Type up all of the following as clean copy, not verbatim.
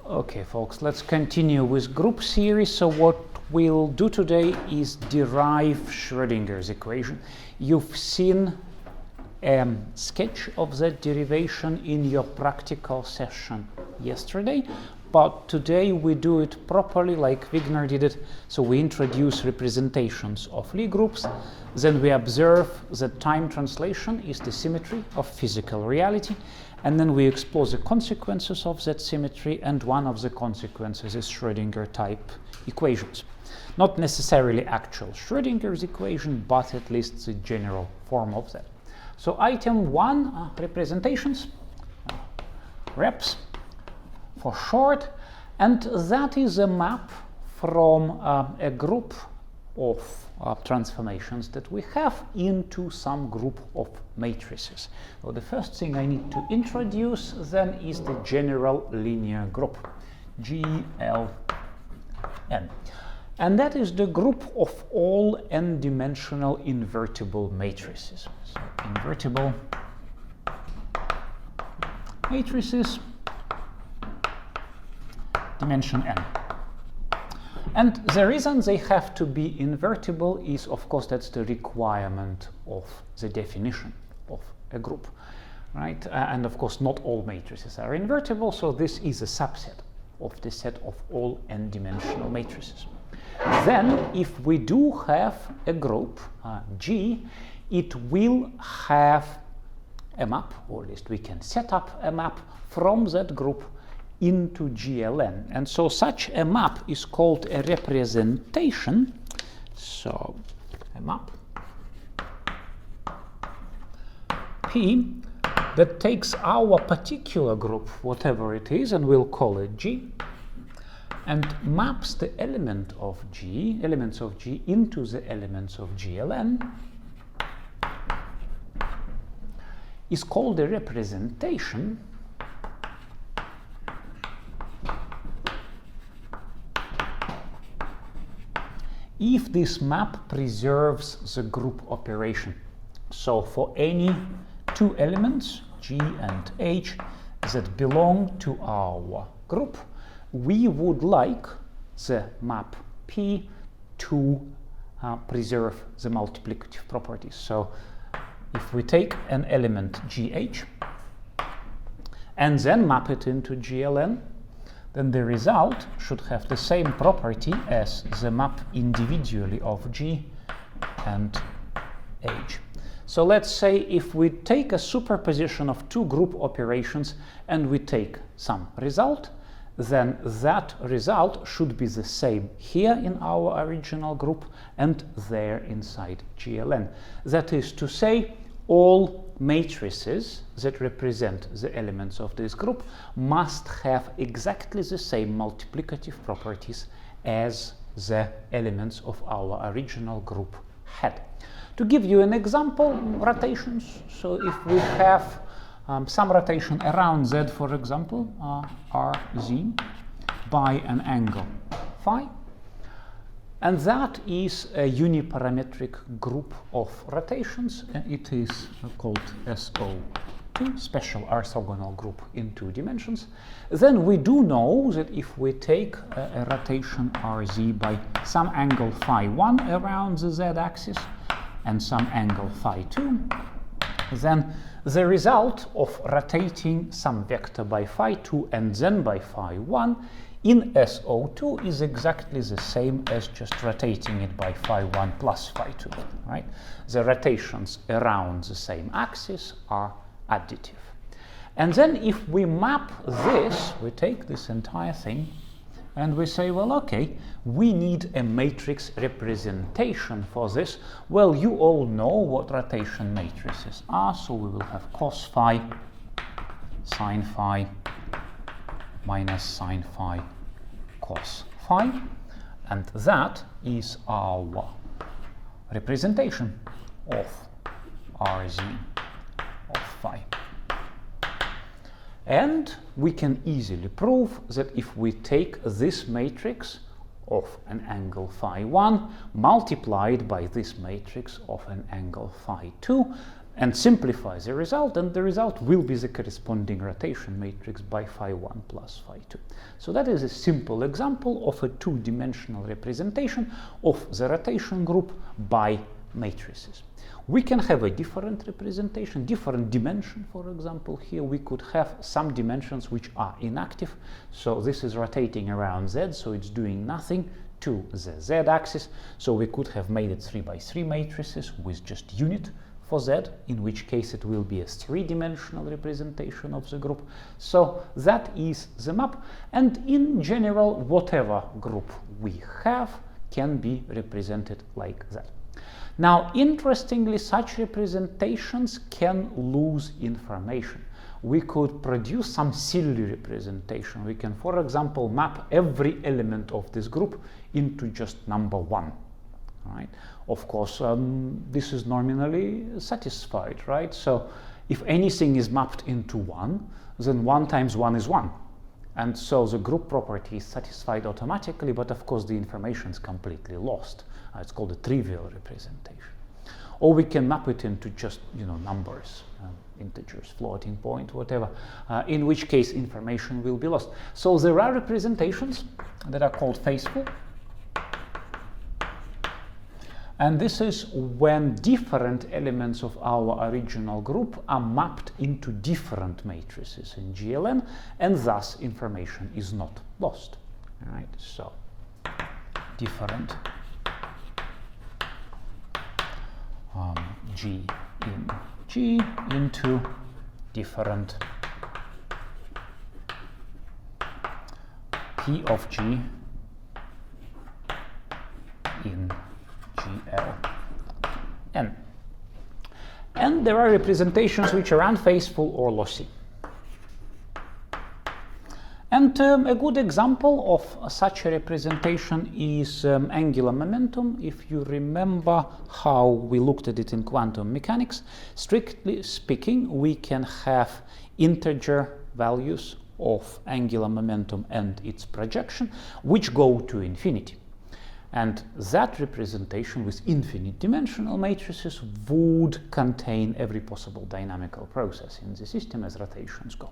Okay, folks, let's continue with group series. So what we'll do today is derive Schrodinger's equation. You've seen a sketch of that derivation in your practical session yesterday, but today we do it properly like Wigner did it. So we introduce representations of Lie groups, then we observe that time translation is the symmetry of physical reality, and then we explore the consequences of that symmetry, and one of the consequences is Schrodinger type equations. Not necessarily actual Schrodinger's equation, but at least the general form of that. So item 1, representations, reps for short, and that is a map from a group of transformations that we have into some group of matrices. So the first thing I need to introduce then is the general linear group, GLN. And that is the group of all n-dimensional invertible matrices. So invertible matrices, dimension n. And the reason they have to be invertible is, of course, that's the requirement of the definition of a group, right? And of course, not all matrices are invertible, so this is a subset of the set of all n-dimensional matrices. Then, if we do have a group, G, it will have a map, or at least we can set up a map from that group into GLN. And so such a map is called a representation. So a map P that takes our particular group, whatever it is, and we'll call it G, and maps the elements of G into the elements of GLN, is called a representation if this map preserves the group operation. So for any two elements, G and H, that belong to our group, we would like the map P to preserve the multiplicative properties. So if we take an element GH and then map it into GLN, then the result should have the same property as the map individually of G and H. So let's say if we take a superposition of two group operations and we take some result, then that result should be the same here in our original group and there inside GLN. That is to say, all matrices that represent the elements of this group must have exactly the same multiplicative properties as the elements of our original group had. To give you an example, rotations. So if we have some rotation around Z, for example, RZ, by an angle phi, and that is a uniparametric group of rotations, and it is called SO2, special orthogonal group in 2 dimensions. Then we do know that if we take a rotation RZ by some angle phi 1 around the Z-axis and some angle phi 2, then the result of rotating some vector by phi 2 and then by phi 1 in SO2 is exactly the same as just rotating it by phi 1 plus phi 2, right? The rotations around the same axis are additive. And then if we map this, we take this entire thing and we say, well, okay, we need a matrix representation for this. Well, you all know what rotation matrices are, so we will have cos phi, sin phi, minus sin phi, cos phi, and that is our representation of RZ of phi. And we can easily prove that if we take this matrix of an angle phi 1 multiplied by this matrix of an angle phi 2, and simplify the result, and the result will be the corresponding rotation matrix by phi1 plus phi2. So that is a simple example of a two-dimensional representation of the rotation group by matrices. We can have a different representation, different dimension, for example. Here we could have some dimensions which are inactive. So this is rotating around z, so it's doing nothing to the z-axis. So we could have made it 3 by 3 matrices with just unit for z, in which case it will be a three-dimensional representation of the group. So that is the map, and in general whatever group we have can be represented like that. Now, interestingly, such representations can lose information. We could produce some silly representation. We can, for example, map every element of this group into just number 1. Right? Of course, this is nominally satisfied, right? So if anything is mapped into 1, then 1 times 1 is 1. And so the group property is satisfied automatically, but of course the information is completely lost. It's called a trivial representation. Or we can map it into just, numbers, integers, floating point, whatever, in which case information will be lost. So there are representations that are called faithful. And this is when different elements of our original group are mapped into different matrices in GLN, and thus information is not lost. All right, so different G in G into different P of G in GLN. And there are representations which are unfaithful or lossy. And a good example of such a representation is angular momentum. If you remember how we looked at it in quantum mechanics, strictly speaking, we can have integer values of angular momentum and its projection, which go to infinity. And that representation with infinite dimensional matrices would contain every possible dynamical process in the system as rotations go.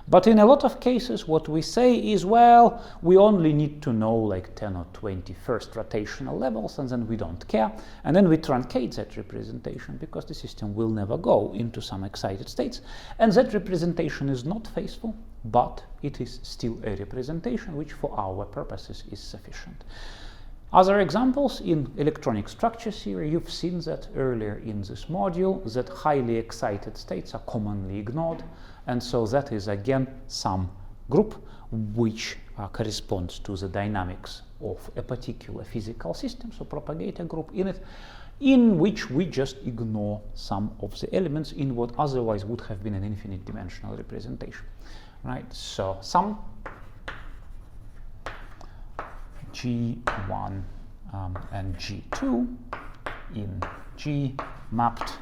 But in a lot of cases, what we say is, well, we only need to know like 10 or 20 first rotational levels, and then we don't care. And then we truncate that representation because the system will never go into some excited states. And that representation is not faithful, but it is still a representation which for our purposes is sufficient. Other examples in electronic structure theory, you've seen that earlier in this module, that highly excited states are commonly ignored, and so that is again some group which corresponds to the dynamics of a particular physical system, so propagator group in it, in which we just ignore some of the elements in what otherwise would have been an infinite dimensional representation. Right? So some G1 and G2 in G mapped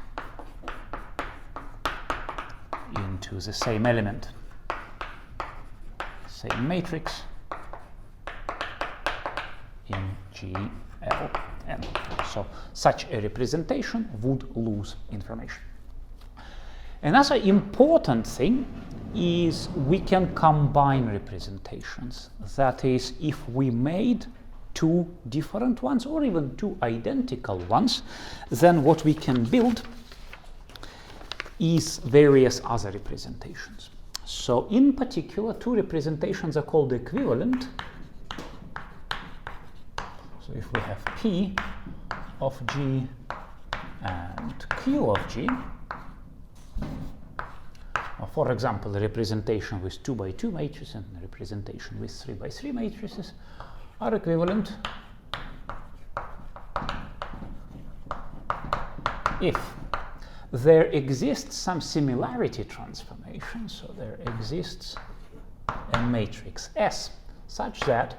into the same element, same matrix in GLN. So such a representation would lose information. Another important thing is we can combine representations. That is, if we made two different ones or even two identical ones, then what we can build is various other representations. So in particular, two representations are called equivalent. So if we have P of G and Q of G, for example, a representation with 2 by 2 matrices and a representation with 3 by 3 matrices are equivalent if there exists some similarity transformation, so there exists a matrix S such that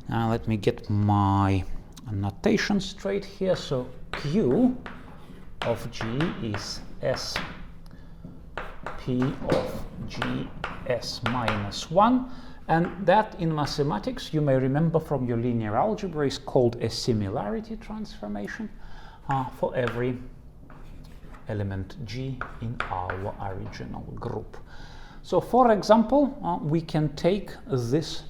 now let me get my notation straight here. So Q of G is S P of G S minus 1, And that in mathematics, you may remember from your linear algebra, is called a similarity transformation for every element G in our original group. So for example, we can take this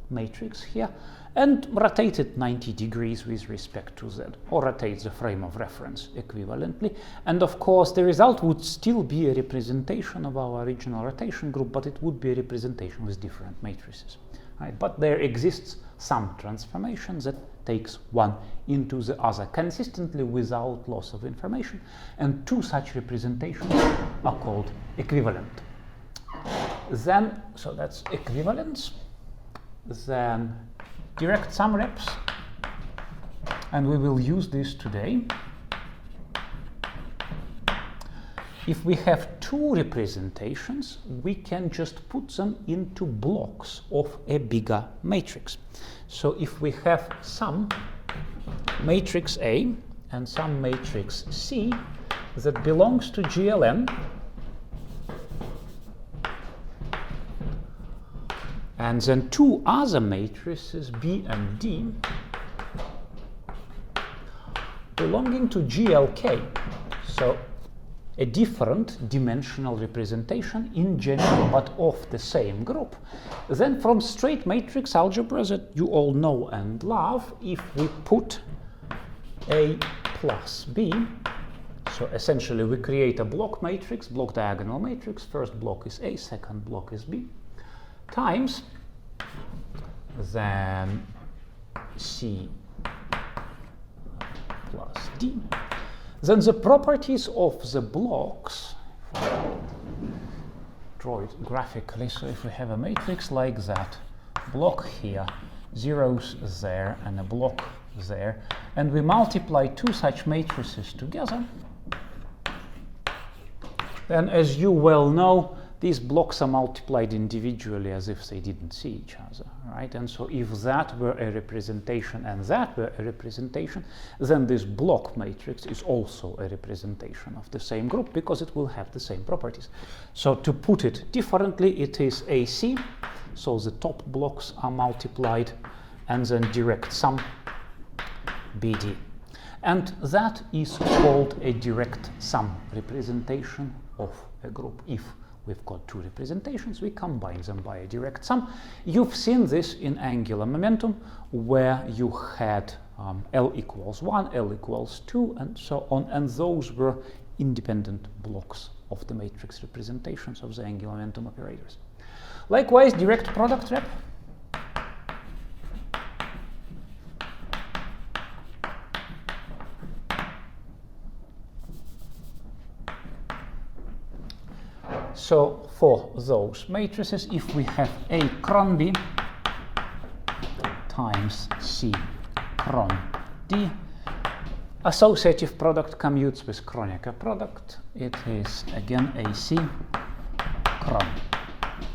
matrix here and rotate it 90 degrees with respect to Z, or rotate the frame of reference equivalently. And of course, the result would still be a representation of our original rotation group, but it would be a representation with different matrices. Right? But there exists some transformation that takes one into the other consistently without loss of information. And two such representations are called equivalent. Then, so that's equivalence. Then direct sum reps, and we will use this today. If we have two representations, we can just put them into blocks of a bigger matrix. So if we have some matrix A and some matrix C that belongs to GLN, and then two other matrices, B and D, belonging to GLK, so a different dimensional representation in general, but of the same group, then from straight matrix algebra that you all know and love, if we put A plus B, so essentially we create a block matrix, block diagonal matrix, first block is A, second block is B, times then C plus D. Then the properties of the blocks, draw it graphically, so if we have a matrix like that, block here, zeros there, and a block there, and we multiply two such matrices together, then as you well know, these blocks are multiplied individually as if they didn't see each other, right? And so if that were a representation and that were a representation, then this block matrix is also a representation of the same group because it will have the same properties. So to put it differently, it is AC, so the top blocks are multiplied, and then direct sum BD. And that is called a direct sum representation of a group. If we've got two representations, we combine them by a direct sum. You've seen this in angular momentum, where you had L equals 1, L equals 2, and so on, and those were independent blocks of the matrix representations of the angular momentum operators. Likewise, direct product rep. So for those matrices, if we have A cron B times C cron D, associative product commutes with Kronecker product. It is again AC cron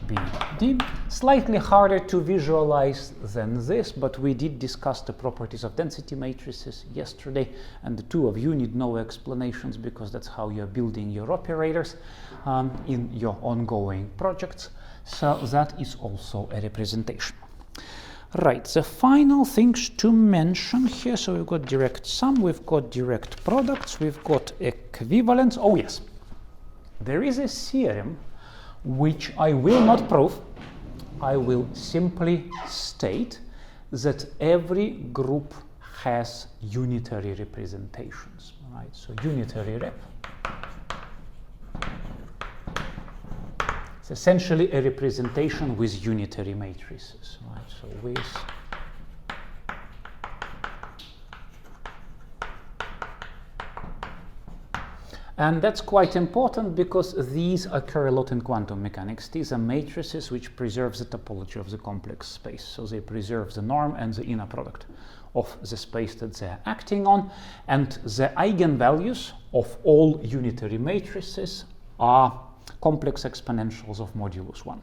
BD. Slightly harder to visualize than this, but we did discuss the properties of density matrices yesterday, and the two of you need no explanations because that's how you're building your operators in your ongoing projects. So that is also a representation. Right, the final things to mention here, so we've got direct sum, we've got direct products, we've got equivalence. Oh yes, there is a theorem which I will not prove. I will simply state that every group has unitary representations, right? So unitary rep is essentially a representation with unitary matrices, right? So with and that's quite important because these occur a lot in quantum mechanics. These are matrices which preserve the topology of the complex space. So they preserve the norm and the inner product of the space that they're acting on. And the eigenvalues of all unitary matrices are complex exponentials of modulus 1.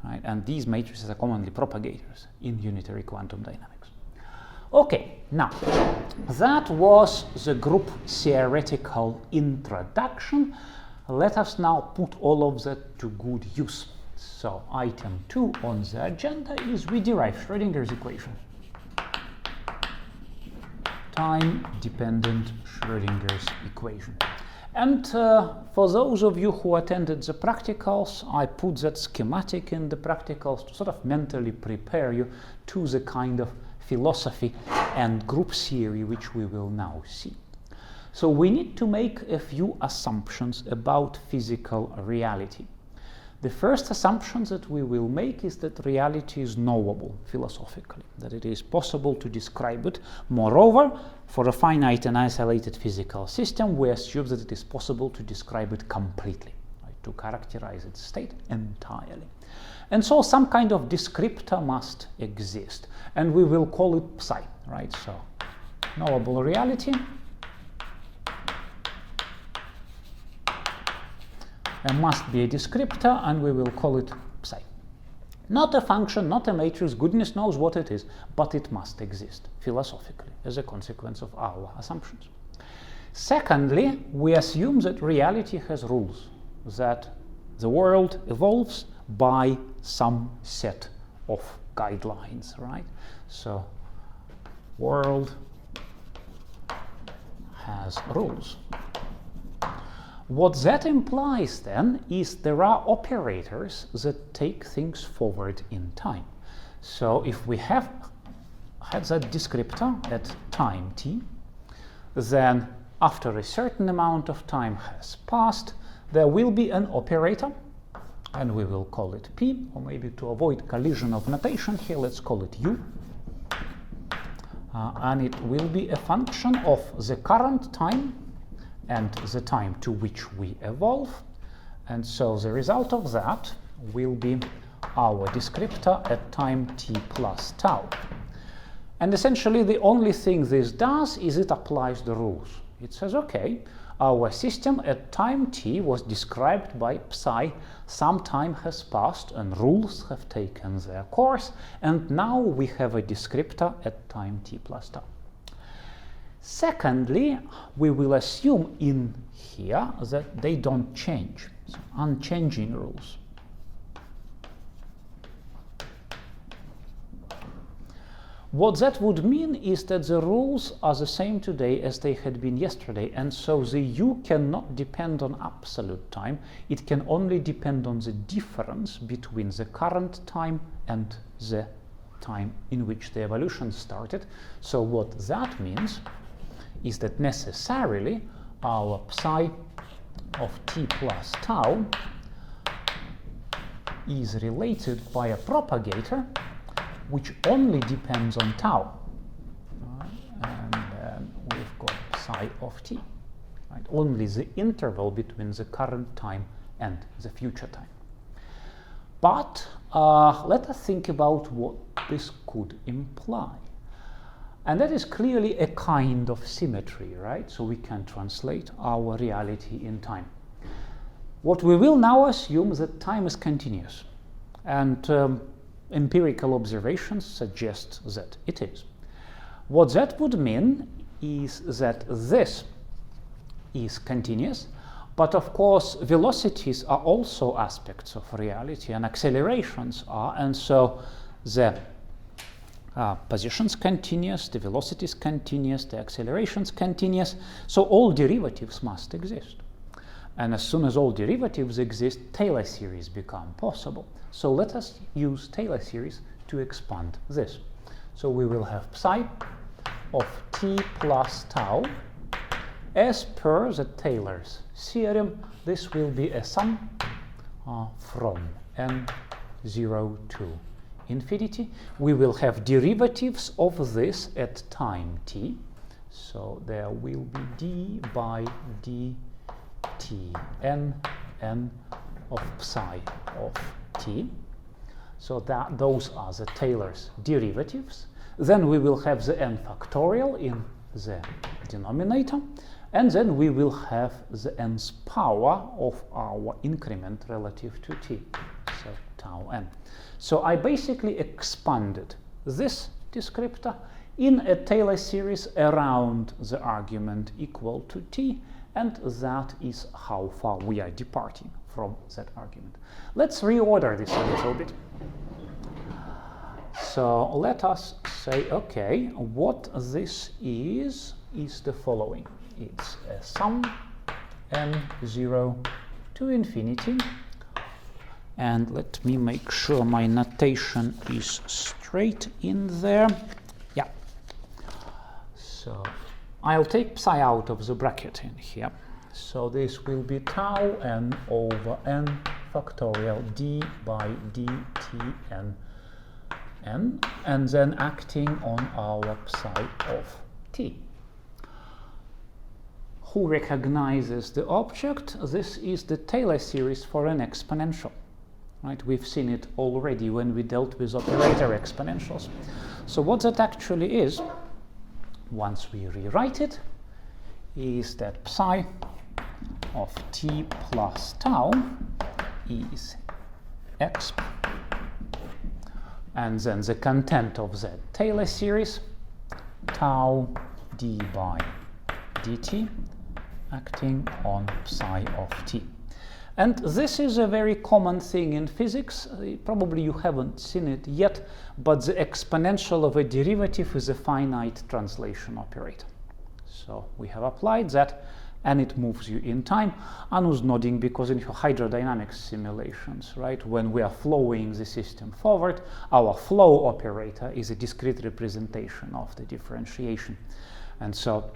Right? And these matrices are commonly propagators in unitary quantum dynamics. Okay, now that was the group theoretical introduction. Let us now put all of that to good use. So item 2 on the agenda is we derive Schrodinger's equation. Time-dependent Schrodinger's equation. And for those of you who attended the practicals, I put that schematic in the practicals to sort of mentally prepare you to the kind of philosophy and group theory which we will now see. So we need to make a few assumptions about physical reality. The first assumption that we will make is that reality is knowable philosophically, that it is possible to describe it. Moreover, for a finite and isolated physical system, we assume that it is possible to describe it completely, right, to characterize its state entirely. And so some kind of descriptor must exist, and we will call it psi, right? So knowable reality. There must be a descriptor, and we will call it psi. Not a function, not a matrix, goodness knows what it is, but it must exist philosophically as a consequence of our assumptions. Secondly, we assume that reality has rules, that the world evolves by some set of guidelines, right? So, world has rules. What that implies then is there are operators that take things forward in time. So if we have had that descriptor at time t, then after a certain amount of time has passed, there will be an operator, and we will call it p, or maybe to avoid collision of notation here, let's call it u. And it will be a function of the current time and the time to which we evolve, and so the result of that will be our descriptor at time t plus tau. And essentially the only thing this does is it applies the rules. It says, okay, our system at time t was described by psi, some time has passed and rules have taken their course, and now we have a descriptor at time t plus tau. Secondly, we will assume in here that they don't change, so unchanging rules. What that would mean is that the rules are the same today as they had been yesterday, and so the u cannot depend on absolute time, it can only depend on the difference between the current time and the time in which the evolution started. So what that means is that necessarily our psi of t plus tau is related by a propagator which only depends on tau. And then we've got psi of t, right? Only the interval between the current time and the future time. But let us think about what this could imply. And that is clearly a kind of symmetry, right? So we can translate our reality in time. What we will now assume is that time is continuous, and empirical observations suggest that it is. What that would mean is that this is continuous, but of course velocities are also aspects of reality, and accelerations are, and so the positions continuous, the velocities continuous, the accelerations continuous, so all derivatives must exist. And as soon as all derivatives exist, Taylor series become possible. So let us use Taylor series to expand this. So we will have psi of t plus tau. As per the Taylor's theorem, this will be a sum from n0 to infinity. We will have derivatives of this at time t. So there will be d by dt n of psi of t. So that those are the Taylor's derivatives. Then we will have the n factorial in the denominator, and then we will have the nth power of our increment relative to t, so tau n. So I basically expanded this descriptor in a Taylor series around the argument equal to t, and that is how far we are departing from that argument. Let's reorder this a little bit. So let us say, okay, what this is the following. It's a sum n0 to infinity. And let me make sure my notation is straight in there. Yeah. So I'll take psi out of the bracket in here. So this will be tau n over n factorial d by dt n, and then acting on our psi of t. Who recognizes the object? This is the Taylor series for an exponential. Right? We've seen it already when we dealt with operator exponentials. So what that actually is, once we rewrite it, is that psi of t plus tau is exp, and then the content of that Taylor series, tau d by dt, acting on psi of t. And this is a very common thing in physics. Probably you haven't seen it yet, but the exponential of a derivative is a finite translation operator. So we have applied that, and it moves you in time. Anu's nodding because in your hydrodynamics simulations, right, when we are flowing the system forward, our flow operator is a discrete representation of the differentiation. And so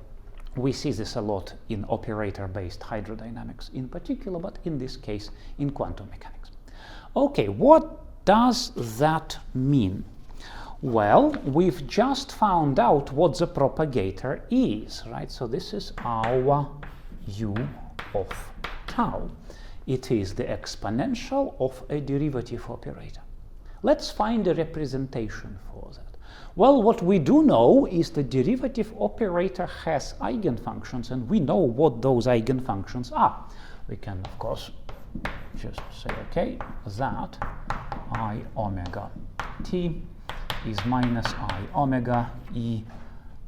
we see this a lot in operator-based hydrodynamics in particular, but in this case in quantum mechanics. Okay, what does that mean? Well, we've just found out what the propagator is, right? So this is our u of tau. It is the exponential of a derivative operator. Let's find a representation for that. Well, what we do know is the derivative operator has eigenfunctions, and we know what those eigenfunctions are. We can, of course, just say, okay, that I omega t is minus I omega e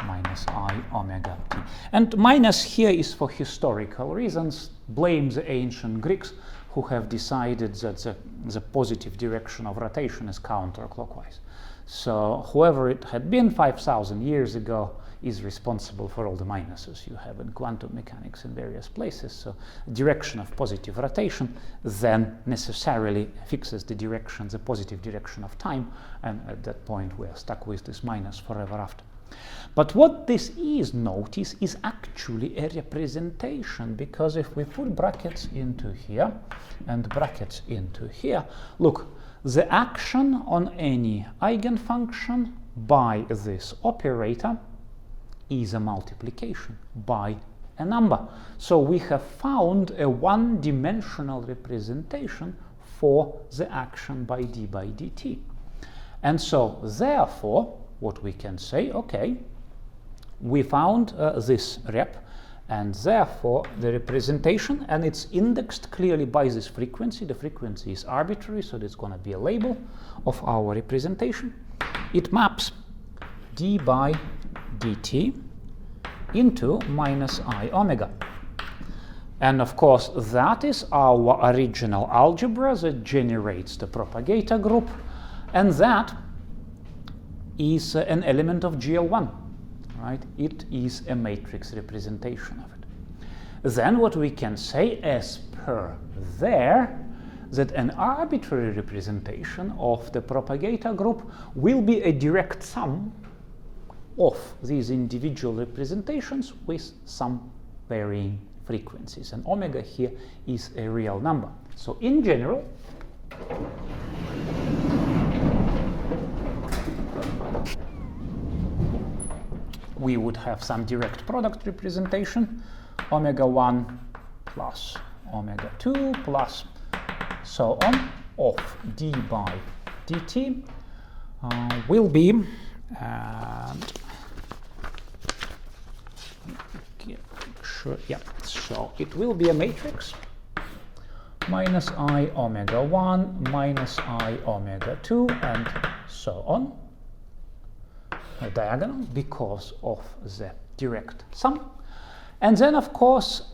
minus I omega t. And minus here is for historical reasons. Blame the ancient Greeks who have decided that the positive direction of rotation is counterclockwise. So whoever it had been 5,000 years ago is responsible for all the minuses you have in quantum mechanics in various places. So direction of positive rotation then necessarily fixes the direction, the positive direction of time, and at that point we are stuck with this minus forever after. But what this is, notice, is actually a representation, because if we put brackets into here and brackets into here, look, the action on any eigenfunction by this operator is a multiplication by a number. So we have found a one-dimensional representation for the action by d by dt. And so therefore, what we can say, okay, we found this rep, and therefore the representation, and it's indexed clearly by this frequency. The frequency is arbitrary, so there's going to be a label of our representation. It maps d by dt into minus I omega. And of course, that is our original algebra that generates the propagator group, and that is an element of GL1, right? It is a matrix representation of it. Then what we can say, as per there, that an arbitrary representation of the propagator group will be a direct sum of these individual representations with some varying frequencies. And omega here is a real number. So in general, we would have some direct product representation, omega 1 plus omega 2 plus so on of d by dt will be, and sure, yeah, so it will be a matrix minus I omega 1 minus I omega 2 and so on, a diagonal because of the direct sum. And then of course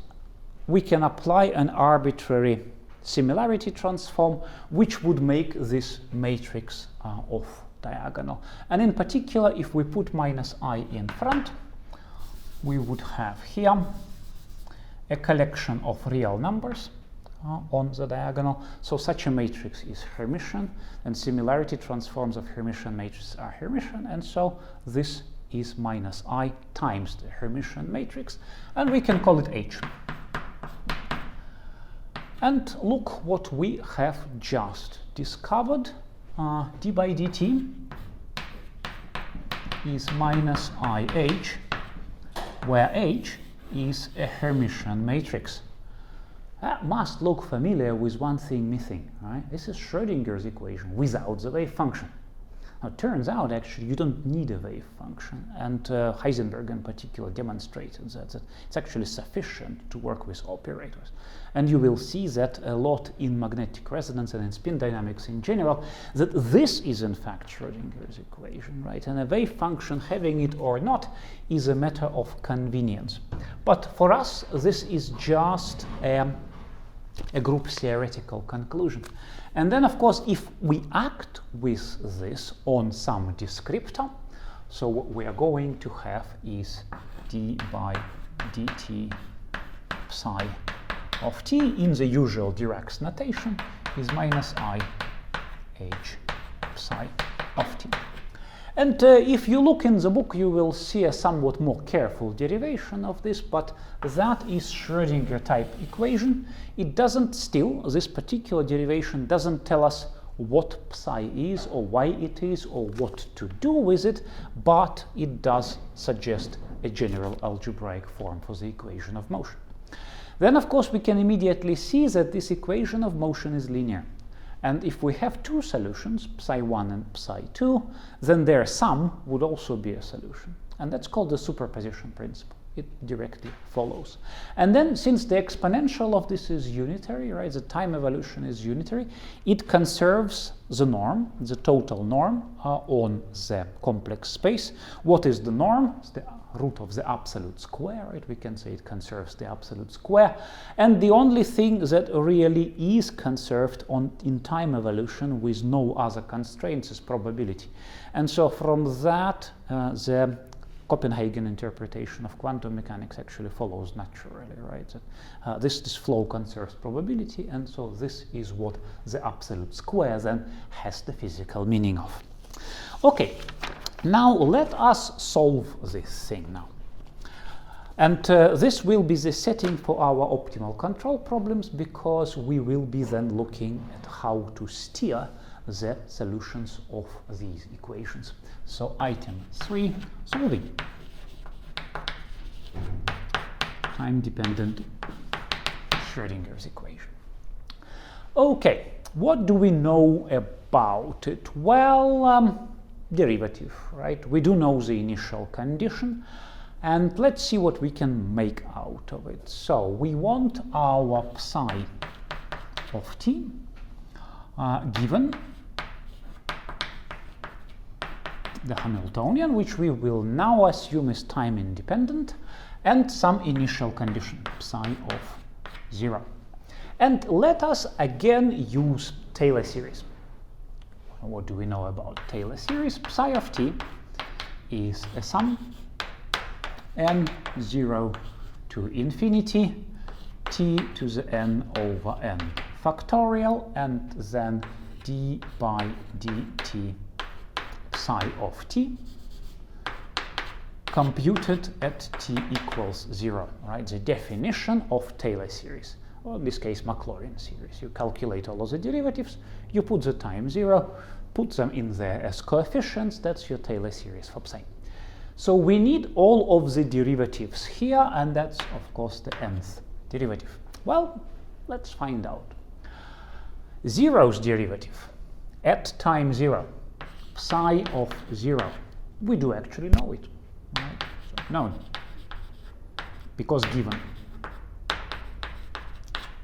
we can apply an arbitrary similarity transform, which would make this matrix off diagonal. And in particular, if we put minus I in front, we would have here a collection of real numbers on the diagonal. So such a matrix is Hermitian, and similarity transforms of Hermitian matrices are Hermitian, and so this is minus I times the Hermitian matrix, and we can call it H. And look what we have just discovered. D by dt is minus IH, where H is a Hermitian matrix. That must look familiar with one thing missing, right? This is Schrodinger's equation without the wave function. Now, it turns out, actually, you don't need a wave function, and Heisenberg in particular demonstrated that it's actually sufficient to work with operators. And you will see that a lot in magnetic resonance and in spin dynamics in general, that this is in fact Schrodinger's equation, right? And a wave function, having it or not, is a matter of convenience. But for us, this is just a group theoretical conclusion. And then, of course, if we act with this on some descriptor, so what we are going to have is d by dt psi of t in the usual Dirac's notation is minus I h psi of t. And if you look in the book, you will see a somewhat more careful derivation of this, but that is Schrodinger type equation. It doesn't still, this particular derivation doesn't tell us what psi is or why it is or what to do with it, but it does suggest a general algebraic form for the equation of motion. Then, of course, we can immediately see that this equation of motion is linear. And if we have two solutions, psi1 and psi2, then their sum would also be a solution. And that's called the superposition principle. It directly follows. And then, since the exponential of this is unitary, right, the time evolution is unitary, it conserves the norm, the total norm, on the complex space. What is the norm? It's the root of the absolute square, right? We can say it conserves the absolute square. And the only thing that really is conserved in time evolution with no other constraints is probability. And so from that, the Copenhagen interpretation of quantum mechanics actually follows naturally, right? That, this flow conserves probability, and so this is what the absolute square then has the physical meaning of. Okay, now let us solve this thing now. And this will be the setting for our optimal control problems, because we will be then looking at how to steer the solutions of these equations. So item 3, solving time-dependent Schrodinger's equation. Okay, what do we know about it? Well, derivative, right? We do know the initial condition, and let's see what we can make out of it. So we want our psi of t given the Hamiltonian, which we will now assume is time independent, and some initial condition, psi of 0. And let us again use Taylor series. What do we know about Taylor series? Psi of t is a sum n0 to infinity t to the n over n factorial, and then d by dt psi of t computed at t equals 0, right? The definition of Taylor series, or in this case Maclaurin series. You calculate all of the derivatives, you put the time 0, put them in there as coefficients, that's your Taylor series for psi. So we need all of the derivatives here, and that's of course the nth derivative. Well, let's find out. Zero's derivative at time 0, psi of 0, we do actually know it, right? So, known, because given.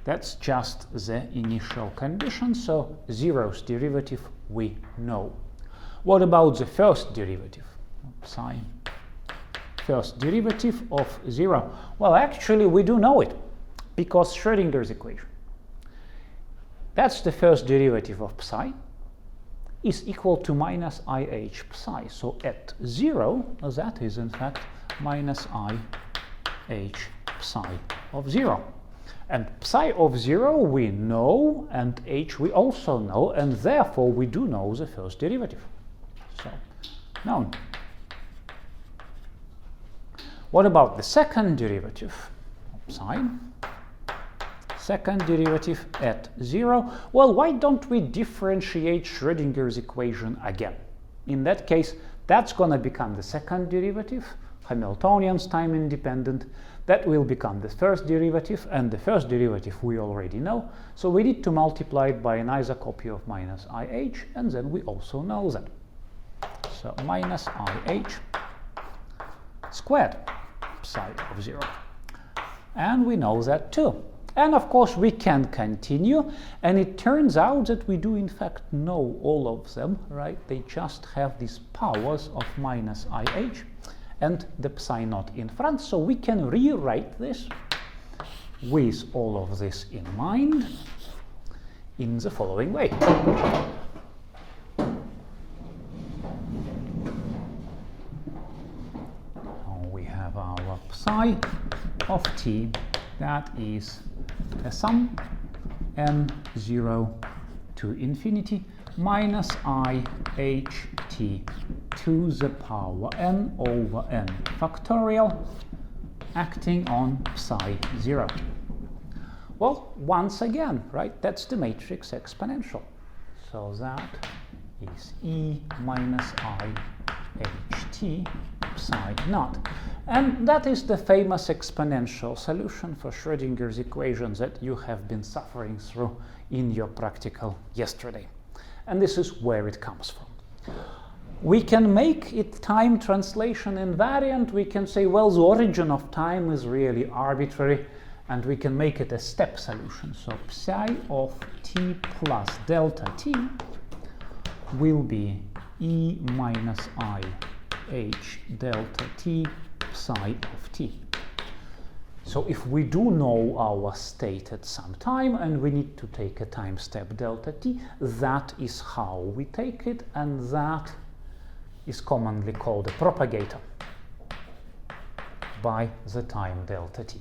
That's just the initial condition, so zero's derivative we know. What about the first derivative? Psi, first derivative of 0. Well, actually we do know it, Because Schrodinger's equation, that's the first derivative of psi, is equal to minus IH psi. So at 0, that is in fact minus IH psi of 0. And psi of 0 we know, and h we also know, and therefore we do know the first derivative. So, known. What about the second derivative of psi? Second derivative at 0. Well, why don't we differentiate Schrodinger's equation again? In that case, that's going to become the second derivative, Hamiltonian's time independent. That will become the first derivative, and the first derivative we already know. So we need to multiply it by an isocopy of minus IH, and then we also know that. So minus IH squared psi of 0. And we know that too. And of course we can continue, and it turns out that we do in fact know all of them, right? They just have these powers of minus IH and the psi naught in front, so we can rewrite this with all of this in mind in the following way. We have our psi of t, that is a sum n0 to infinity minus I h t to the power n over n factorial acting on psi 0. Well, once again, right, that's the matrix exponential. So that is e minus I h t psi naught. And that is the famous exponential solution for Schrodinger's equation that you have been suffering through in your practical yesterday. And this is where it comes from. We can make it time translation invariant. We can say, well, the origin of time is really arbitrary, and we can make it a step solution. So psi of t plus delta t will be e minus I h delta t psi of t. So if we do know our state at some time and we need to take a time step delta t, that is how we take it, and that is commonly called a propagator by the time delta t.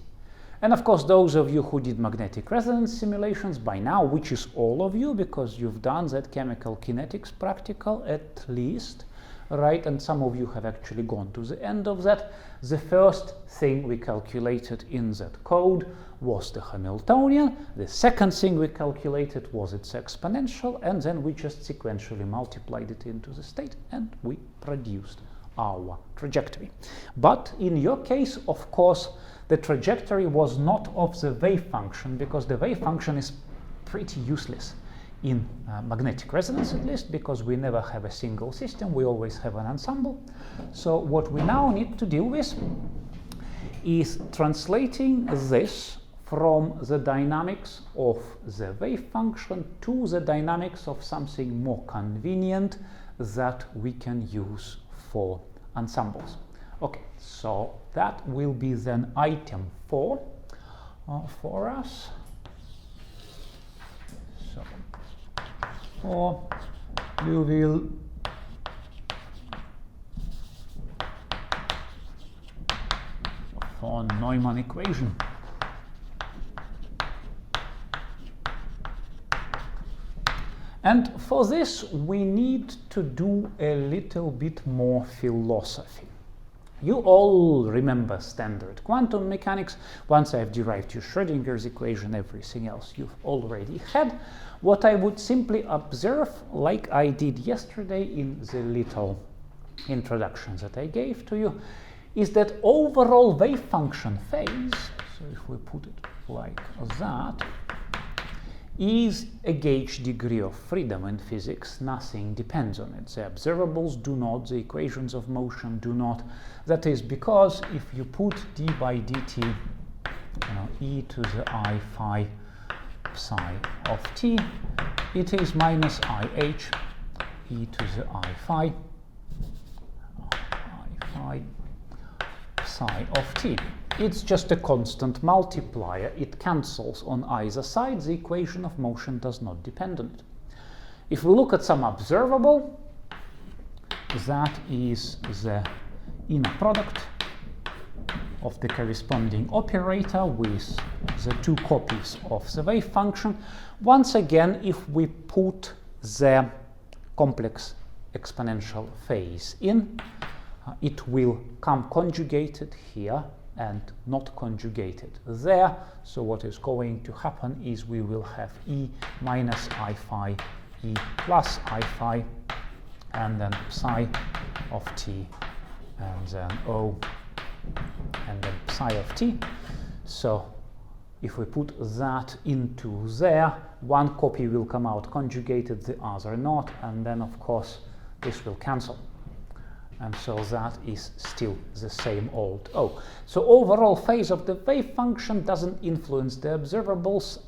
And of course, those of you who did magnetic resonance simulations by now, which is all of you because you've done that chemical kinetics practical at least, right, and some of you have actually gone to the end of that. The first thing we calculated in that code was the Hamiltonian. The second thing we calculated was its exponential, and then we just sequentially multiplied it into the state and we produced our trajectory. But in your case, of course, the trajectory was not of the wave function, because the wave function is pretty useless in magnetic resonance, at least, because we never have a single system, we always have an ensemble. So what we now need to deal with is translating this from the dynamics of the wave function to the dynamics of something more convenient that we can use for ensembles. Okay, so that will be then item 4 for us. So for Liouville for Neumann equation. And for this we need to do a little bit more philosophy. You all remember standard quantum mechanics. Once I've derived your Schrodinger's equation, everything else you've already had. What I would simply observe, like I did yesterday in the little introduction that I gave to you, is that overall wave function phase, so if we put it like that, is a gauge degree of freedom in physics. Nothing depends on it. The observables do not, the equations of motion do not. That is because if you put d by dt, e to the I phi psi of t, it is minus ih e to the I phi psi of t. it's just a constant multiplier. It cancels on either side. The equation of motion does not depend on it. If we look at some observable, that is the inner product of the corresponding operator with the two copies of the wave function. Once again, if we put the complex exponential phase in, it will come conjugated here and not conjugated there. So what is going to happen is we will have e minus I phi, e plus I phi, and then psi of t, and then O, and then psi of t. So if we put that into there, one copy will come out conjugated, the other not, and then of course this will cancel. And so that is still the same old O. So overall phase of the wave function doesn't influence the observables,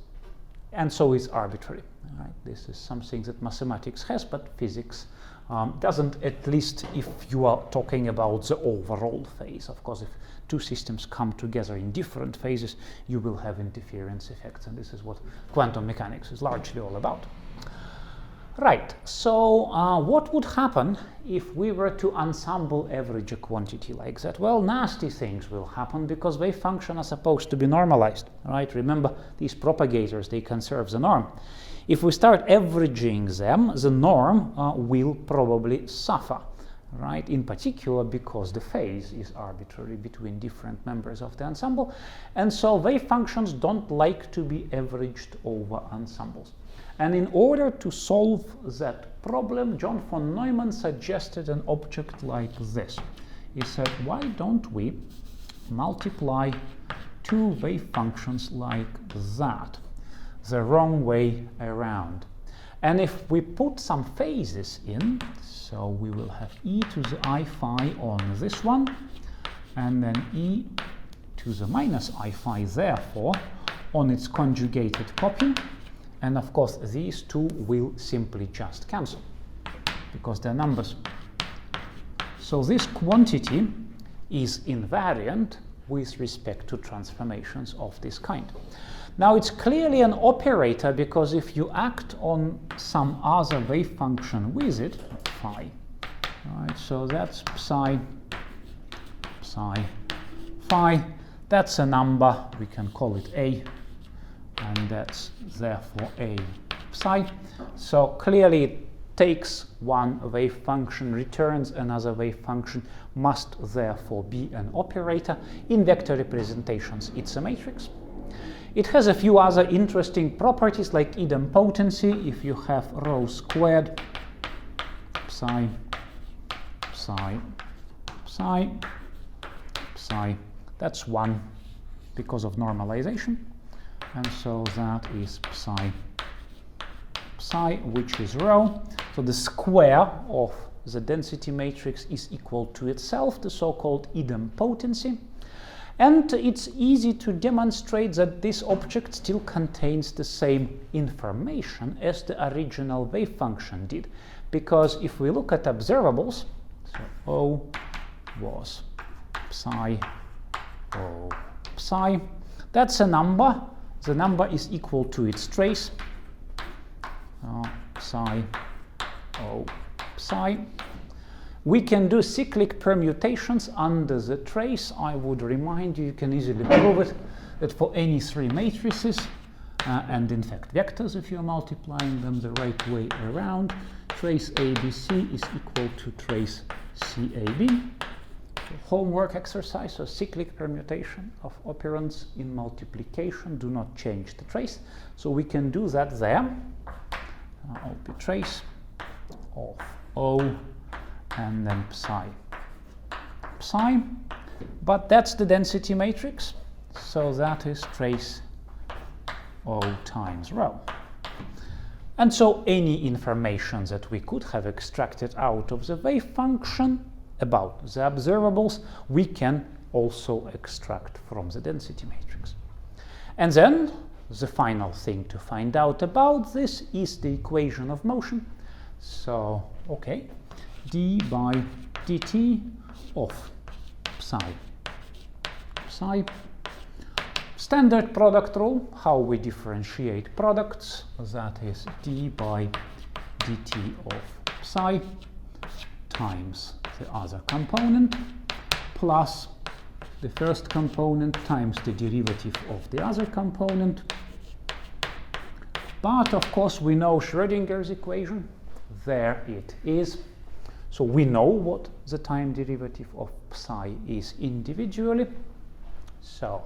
and so it's arbitrary. Right? This is something that mathematics has, but physics doesn't, at least if you are talking about the overall phase. Of course, if two systems come together in different phases, you will have interference effects, and this is what quantum mechanics is largely all about. Right, so what would happen if we were to ensemble average a quantity like that? Well, nasty things will happen because wave functions are supposed to be normalized, right? Remember, these propagators, they conserve the norm. If we start averaging them, the norm will probably suffer, right? In particular because the phase is arbitrary between different members of the ensemble, and so wave functions don't like to be averaged over ensembles. And in order to solve that problem, John von Neumann suggested an object like this. He said, why don't we multiply two wave functions like that, the wrong way around? And if we put some phases in, so we will have e to the I phi on this one, and then e to the minus I phi, therefore, on its conjugated copy. And of course, these two will simply just cancel because they're numbers. So this quantity is invariant with respect to transformations of this kind. Now, it's clearly an operator because if you act on some other wave function with it, phi, right? So that's psi, psi, phi. That's a number. We can call it a. And that's therefore a psi. So clearly it takes one wave function, returns another wave function, must therefore be an operator. In vector representations, it's a matrix. It has a few other interesting properties like idempotency. If you have rho squared, psi, psi, psi, psi, that's 1 because of normalization. And so that is psi, psi, which is rho. So the square of the density matrix is equal to itself, the so-called idempotency. And it's easy to demonstrate that this object still contains the same information as the original wave function did. Because if we look at observables, so O was psi, O psi, that's a number. The number is equal to its trace, psi, O, psi. We can do cyclic permutations under the trace. I would remind you, you can easily prove it, that for any three matrices, and in fact vectors, if you're multiplying them the right way around, trace ABC is equal to trace CAB. Homework exercise, so cyclic permutation of operands in multiplication do not change the trace. So we can do that there. OP trace of O and then psi, psi. But that's the density matrix. So that is trace O times rho. And so any information that we could have extracted out of the wave function about the observables, we can also extract from the density matrix. And then the final thing to find out about this is the equation of motion. So, okay, d by dt of psi psi. Standard product rule, how we differentiate products, that is d by dt of psi times the other component plus the first component times the derivative of the other component. But of course we know Schrodinger's equation. There it is. So we know what the time derivative of psi is individually. So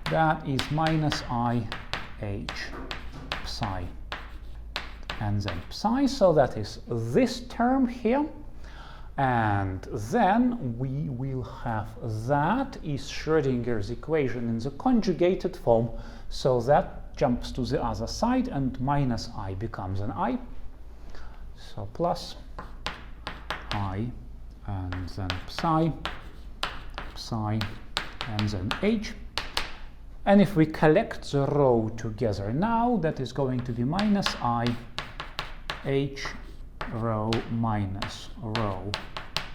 that is minus I h psi and then psi. So that is this term here. And then we will have that is Schrodinger's equation in the conjugated form. So that jumps to the other side and minus I becomes an I. So plus I and then psi, and then h. And if we collect the row together now, that is going to be minus I h rho minus rho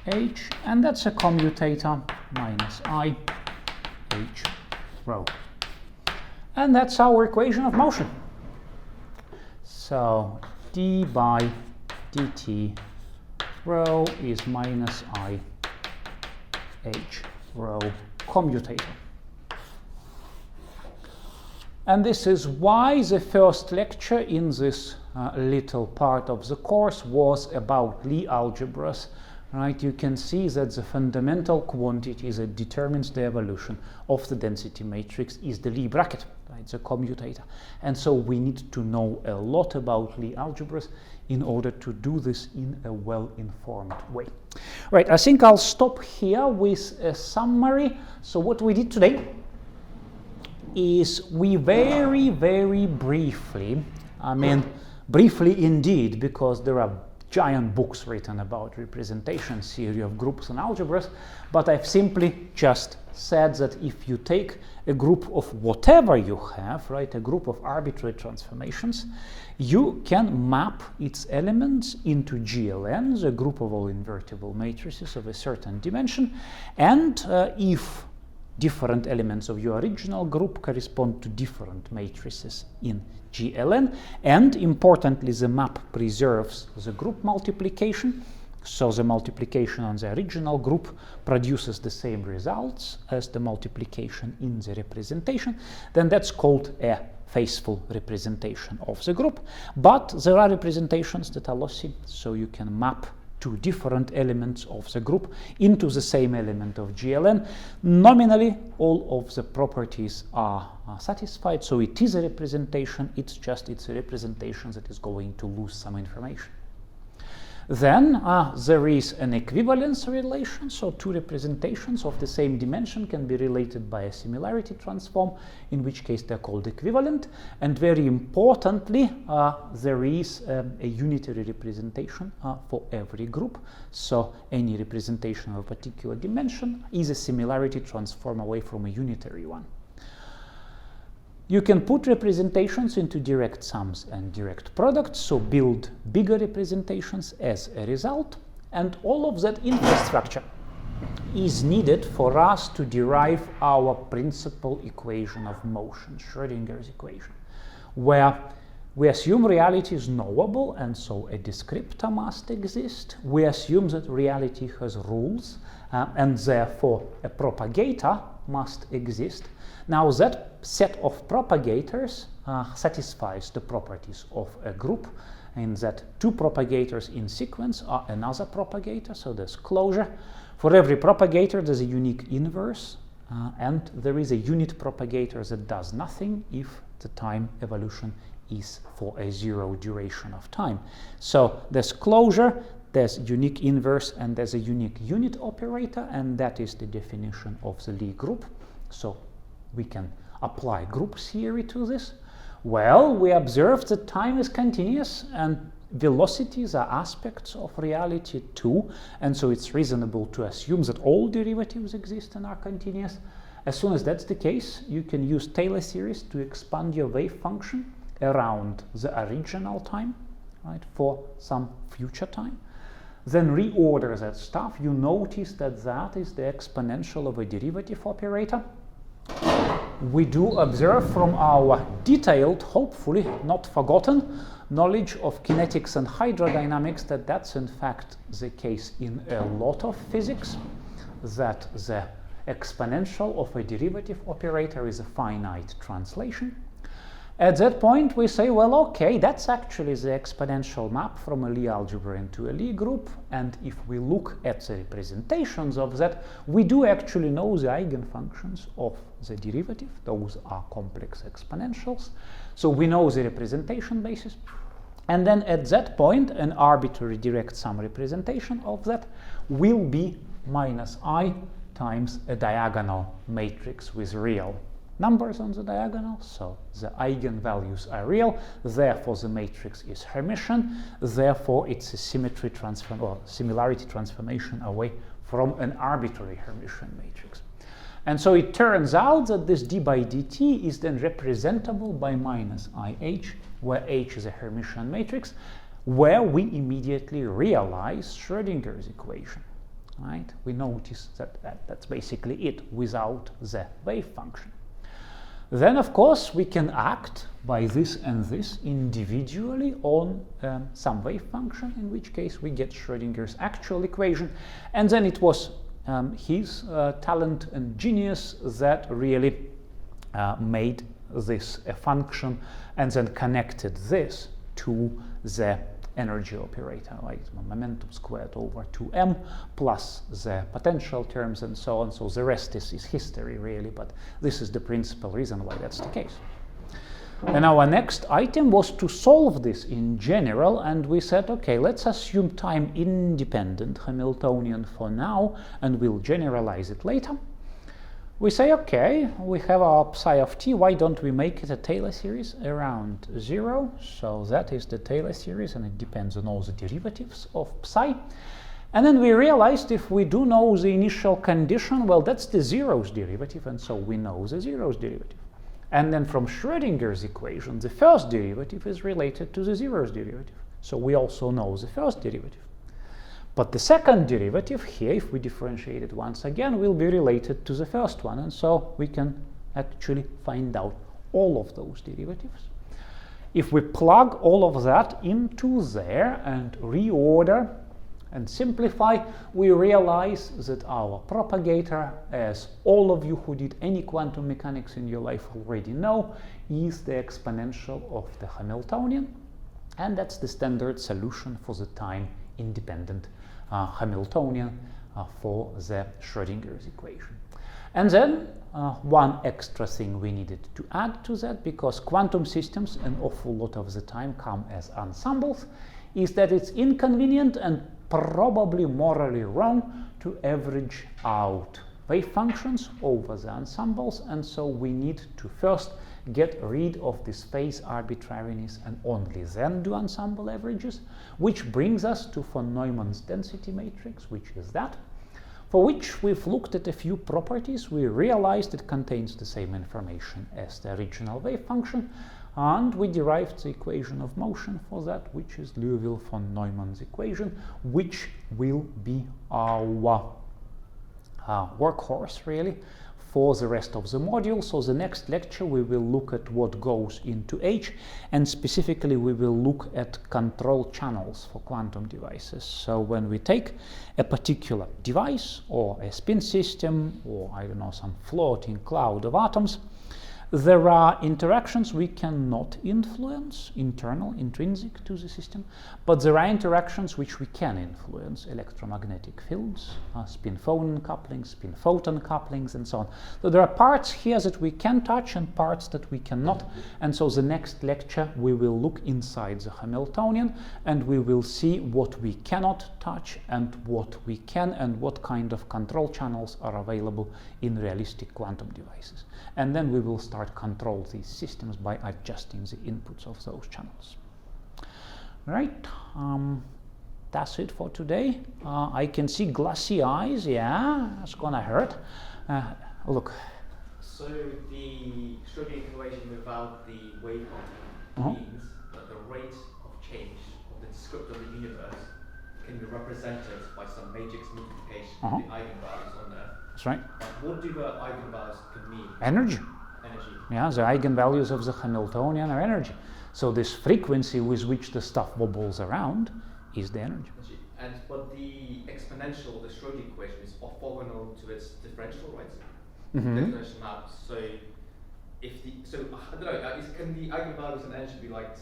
h, and that's a commutator minus I h rho. And that's our equation of motion. So d by dt rho is minus I h rho commutator. And this is why the first lecture in this little part of the course was about Lie algebras. Right? You can see that the fundamental quantity that determines the evolution of the density matrix is the Lie bracket, right? The commutator. And so we need to know a lot about Lie algebras in order to do this in a well-informed way. Right, I think I'll stop here with a summary. So what we did today is we very, very briefly, briefly indeed, because there are giant books written about representation theory of groups and algebras, but I've simply just said that if you take a group of whatever you have, right, a group of arbitrary transformations, you can map its elements into GLN, the group of all invertible matrices of a certain dimension, and if different elements of your original group correspond to different matrices in GLN, and importantly the map preserves the group multiplication, so the multiplication on the original group produces the same results as the multiplication in the representation, then that's called a faithful representation of the group. But there are representations that are lossy, so you can map two different elements of the group into the same element of GLN. Nominally, all of the properties are satisfied, so it is a representation, it's a representation that is going to lose some information. Then there is an equivalence relation, so two representations of the same dimension can be related by a similarity transform, in which case they're called equivalent. And very importantly, there is a unitary representation for every group. So any representation of a particular dimension is a similarity transform away from a unitary one. You can put representations into direct sums and direct products, so build bigger representations as a result, and all of that infrastructure is needed for us to derive our principal equation of motion, Schrodinger's equation, where we assume reality is knowable, and so a descriptor must exist. We assume that reality has rules, and therefore a propagator must exist. Now that set of propagators satisfies the properties of a group, in that two propagators in sequence are another propagator, so there's closure. For every propagator there's a unique inverse, and there is a unit propagator that does nothing if the time evolution is for a zero duration of time. So there's closure, there's unique inverse, and there's a unique unit operator, and that is the definition of the Lie group. So we can apply group theory to this. Well, we observe that time is continuous and velocities are aspects of reality too, and so it's reasonable to assume that all derivatives exist and are continuous. As soon as that's the case, you can use Taylor series to expand your wave function around the original time, right, for some future time. then reorder that stuff, you notice that that is the exponential of a derivative operator. We do observe from our detailed, hopefully not forgotten, knowledge of kinetics and hydrodynamics that that's in fact the case in a lot of physics, that the exponential of a derivative operator is a finite translation. At that point we say, well, okay, that's actually the exponential map from a Lie algebra into a Lie group, and if we look at the representations of that, we do actually know the eigenfunctions of the derivative. Those are complex exponentials, so we know the representation basis. And then at that point, an arbitrary direct sum representation of that will be minus I times a diagonal matrix with real numbers on the diagonal, so the eigenvalues are real, therefore the matrix is Hermitian, therefore it's a symmetry transform or similarity transformation away from an arbitrary Hermitian matrix. And so it turns out that this d by dt is then representable by minus IH, where H is a Hermitian matrix, where we immediately realize Schrodinger's equation. Right? We notice that that's basically it without the wave function. Then, of course, we can act by this and this individually on some wave function, in which case we get Schrodinger's actual equation. And then it was his talent and genius that really made this a function and then connected this to the energy operator, like momentum squared over 2m plus the potential terms and so on. So the rest is history really, but this is the principal reason why that's the case. And our next item was to solve this in general, and we said, okay, let's assume time independent Hamiltonian for now, and we'll generalize it later. We say, okay, we have our psi of t, why don't we make it a Taylor series around 0? So that is the Taylor series, and it depends on all the derivatives of psi. And then we realized if we do know the initial condition, well, that's the zeros derivative, and so we know the zeros derivative. And then from Schrodinger's equation, the first derivative is related to the zeros derivative. So we also know the first derivative. But the second derivative here, if we differentiate it once again, will be related to the first one. And so we can actually find out all of those derivatives. If we plug all of that into there and reorder and simplify, we realize that our propagator, as all of you who did any quantum mechanics in your life already know, is the exponential of the Hamiltonian. And that's the standard solution for the time-independent Hamiltonian for the Schrodinger's equation. And then one extra thing we needed to add to that, because quantum systems an awful lot of the time come as ensembles, is that it's inconvenient and probably morally wrong to average out wave functions over the ensembles, and so we need to first get rid of this phase arbitrariness and only then do ensemble averages, which brings us to von Neumann's density matrix, which is that, for which we've looked at a few properties. We realized it contains the same information as the original wave function, and we derived the equation of motion for that, which is Liouville von Neumann's equation, which will be our workhorse really for the rest of the module. So the next lecture we will look at what goes into H, and specifically we will look at control channels for quantum devices. So when we take a particular device or a spin system or, I don't know, some floating cloud of atoms, there are interactions we cannot influence, internal, intrinsic to the system, but there are interactions which we can influence, electromagnetic fields, spin-phonon couplings, spin-photon couplings, and so on. So there are parts here that we can touch and parts that we cannot, and so the next lecture we will look inside the Hamiltonian and we will see what we cannot touch and what we can, and what kind of control channels are available in realistic quantum devices. And then we will start control these systems by adjusting the inputs of those channels. Right, that's it for today. I can see glassy eyes, yeah, it's gonna hurt. Look. So the Schrodinger equation without the wave function means that the rate of change of the descriptor of the universe can be represented by some matrix multiplication Uh-huh. of the eigenvalues on there. That's right. And what do the eigenvalues can mean? Energy. Energy. Yeah, the eigenvalues of the Hamiltonian are energy. So this frequency with which the stuff wobbles around is the energy. But the exponential, the Schrodinger equation, is orthogonal to its differential, right? Mm-hmm. Differential map. So if I don't know, can the eigenvalues and energy be like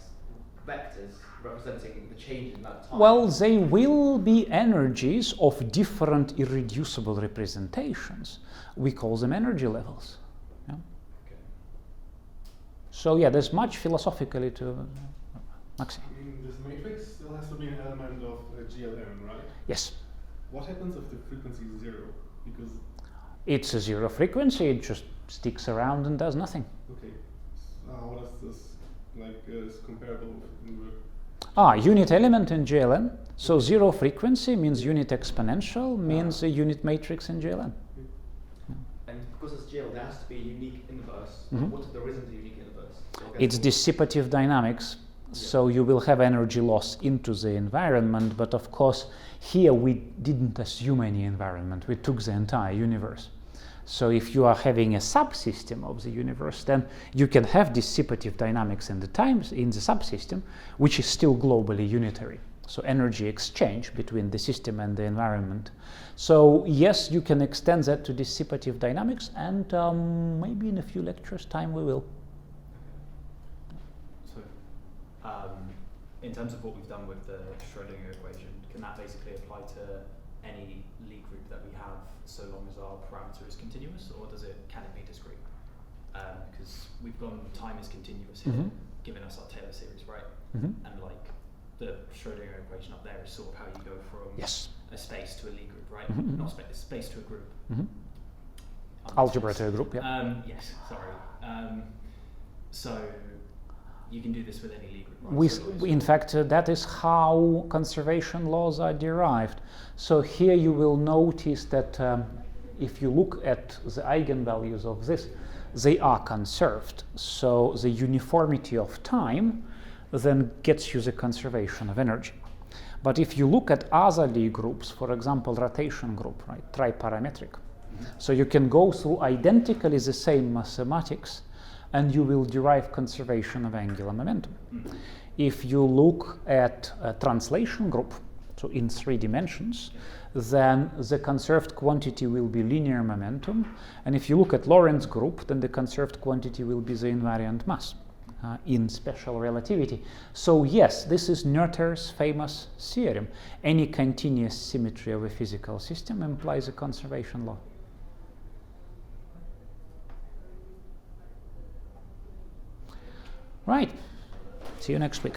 vectors representing the change in that time? Well, they will be energies of different irreducible representations. We call them energy levels. Yeah? Okay. So yeah, there's much philosophically to Maxi. In this matrix still has to be an element of GLM, right? Yes. What happens if the frequency is zero? Because It's a zero frequency, it just sticks around and does nothing. okay, how does this is comparable in Unit element in GLN. So zero frequency means unit exponential, means a unit matrix in GLN. And because it's GL, there has to be a unique inverse. Mhm. What if there isn't a unique inverse? So It's dissipative dynamics, so you will have energy loss into the environment, but of course here we didn't assume any environment, we took the entire universe. So if you are having a subsystem of the universe, then you can have dissipative dynamics in the subsystem, which is still globally unitary. So energy exchange between the system and the environment. So yes, you can extend that to dissipative dynamics, and maybe in a few lectures time we will. So, in terms of what we've done with the Schrodinger equation, can that basically apply to any Lie group that we have, so long as our parameter is continuous, or can it be discrete? Because we've gone time is continuous here, Mhm. giving us our Taylor series, right? Mhm. And like the Schrodinger equation up there is sort of how you go from Yes. a space to a Lie group, right? Mhm. Not space to a group. Mhm. Algebra to a group, yeah. Yes, sorry. So you can do this with any Lie group, right? In fact, that is how conservation laws are derived. So here you will notice that if you look at the eigenvalues of this, they are conserved. So the uniformity of time then gets you the conservation of energy. But if you look at other Lie groups, for example, rotation group, right, triparametric, so you can go through identically the same mathematics and you will derive conservation of angular momentum. Mm-hmm. If you look at a translation group, so in 3 dimensions, then the conserved quantity will be linear momentum. And if you look at Lorentz group, then the conserved quantity will be the invariant mass in special relativity. So yes, this is Noether's famous theorem. Any continuous symmetry of a physical system implies a conservation law. Right. See you next week.